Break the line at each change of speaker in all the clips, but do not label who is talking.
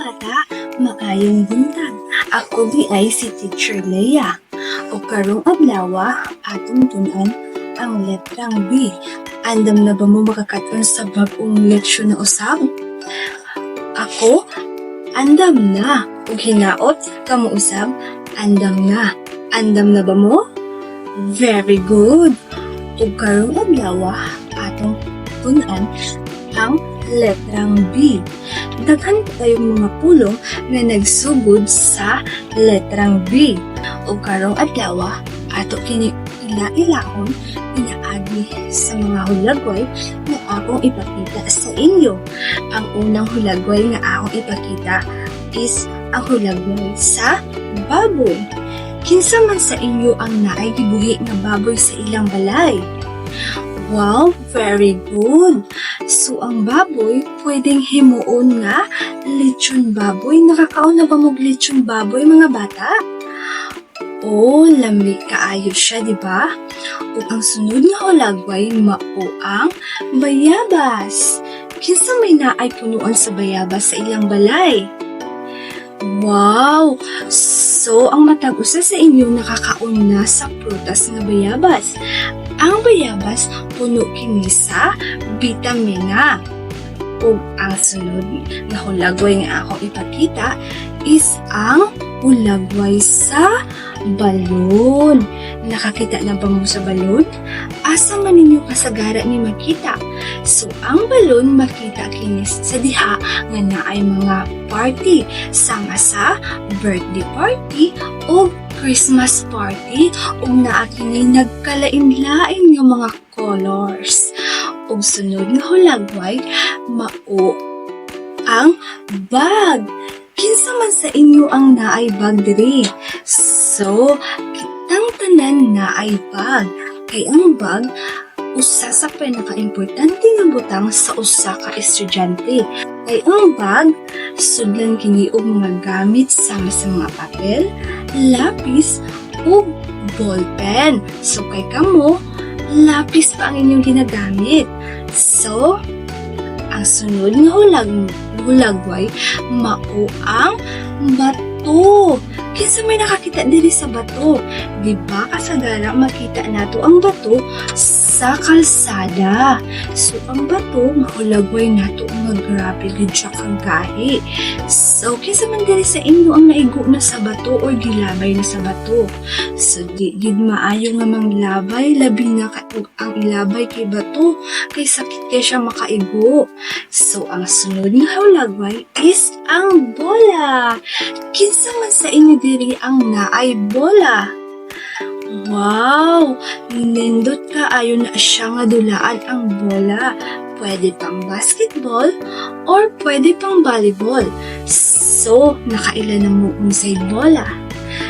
bata, maayong buntag. Ako ay si Teacher Leia. O karong adlaw atong tunan ang letrang B. Andam na ba mo makakaton sa bag-ong leksyon na usab? Ako, andam na. Ug hinaot kamo usab, andam na. Andam na ba mo? Very good. Ug karong adlaw atong tunan ang letrang B. Daghan kayong mga pulong na nagsugod sa letrang B. O karong adlaw ato kini ila-ilahon pinaagi sa mga hulagway na akong ipakita sa inyo. Ang unang hulagway na akong ipakita is ang hulagway sa baboy. Kinsa man sa inyo ang naay gibuhi nga baboy sa ilang balay? Wow, very good! So, ang baboy, pwedeng himuon nga lechon baboy. Nakakaon na ba mong lechon baboy, mga bata? Oh, lamig kaayo siya, di ba? O ang sunod nga hulagway, mao ang bayabas. Kinsa may naay punuan sa bayabas sa ilang balay? Wow! So, ang matag usa sa inyo nakakaon na sa prutas nga bayabas. Ang bayabas puno kini sa bitamina. Ug ang sunod nga hulagway nga akong ipakita is ang hulagway sa balon. Nakakita na ba mo sa balon? Asa man ninyo kasagara ni makita? So, ang balon makita kini sa diha nga naay mga party sama sa birthday party o Christmas party ug naa kini nagkalain-lain nga mga colors. Ug sunod nga hulagway mao ang bag. Kinsa man sa inyo ang naay bag diri? So, kitang tanan naay bag. Kay ang bag usa sa pinaka-importante nga butang sa usa ka estudyante. Kay ang bag sudlan kini og mga gamit sama sa mga papel, lapis ug ballpen. So kay kamo, lapis pa ang inyong ginagamit. So, ang sunod nga hulagway mao ang bato. Kinsa may nakakita diri sa bato? Di ba kasagara makita nato ang bato sa kalsada. So ang bato mahulagway nato nga grabe gid siya kagahi. So kinsa man diri sa inyo ang naigo na sa bato or gilabay na sa bato? So di gid maayo nga manglabay labi na ang ilabay kay bato kay sakit kay siya makaigo. So ang sunod nga hulagway is ang bola. Kinsa man sa inyo diri ang naay bola? Wow! Nindot ka ayon na siya nga dulaan ang bola. Pwede pang basketball or pwede pang volleyball. So, nakaila na mo unsay bola.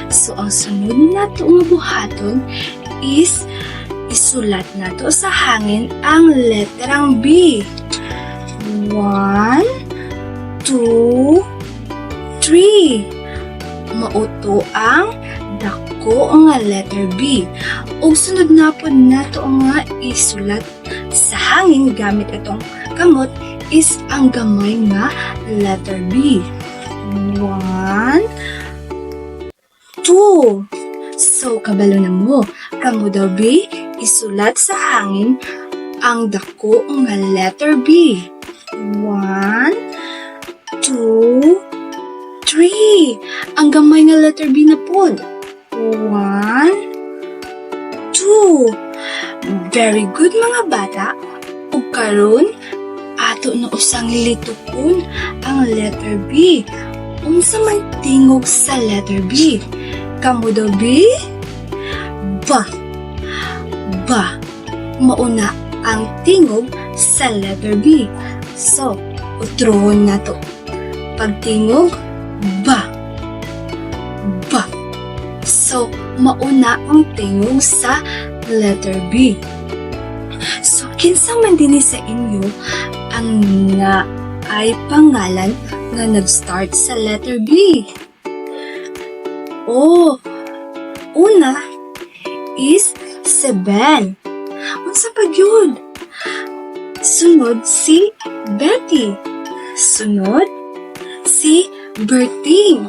So, ang sunod na to nga buhaton is isulat na to sa hangin ang letrang B. 1, 2, 3. Mauto ang dako nga letter B. Ug sunod na po nato nga isulat sa hangin gamit itong kamot is ang gamay nga letter B. 1, 2. So, kabalo na mo. Kamo daw B, isulat sa hangin ang dako nga letter B. 1, 2, 3. Ang gamay nga letter B na pod. 1, 2. Very good mga bata. Ug karon ato na usang litukon ang letter B. Unsa man tingog sa letter B? Kamo daw B? Ba. Ba. Mauna ang tingog sa letter B. So, utrohon na to. Pagtingog, ba. Ba. So, mauna ang tingog sa letter B. So, kinsa man din sa inyo ang ay pangalan na nag-start sa letter B? Oh, una is si Ben. Unsa pa gyud? Sunod si Betty. Sunod si birthing.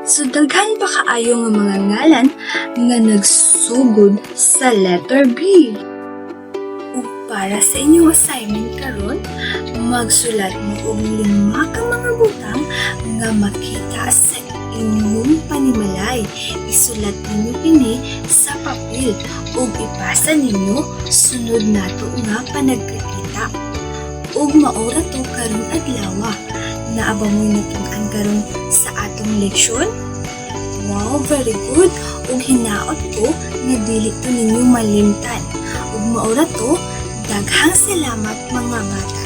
So daghan pa kaayo nga mga ngalan nga nagsugod sa letter B. Ug para sa inyong assignment karon, magsulat mo og 5 ka mga butang nga makita sa inyong panimalay. Isulat ninyo kini sa papel ug ipasa ninyo sunod nato nga panagkakita. Ug maora to karon adlaw. Naabamoy natun-an karon sa atong leksyon? Wow, very good. Ug hinaot ko nga dili to ninyo malimtan. Ug maora to, daghang salamat mga bata.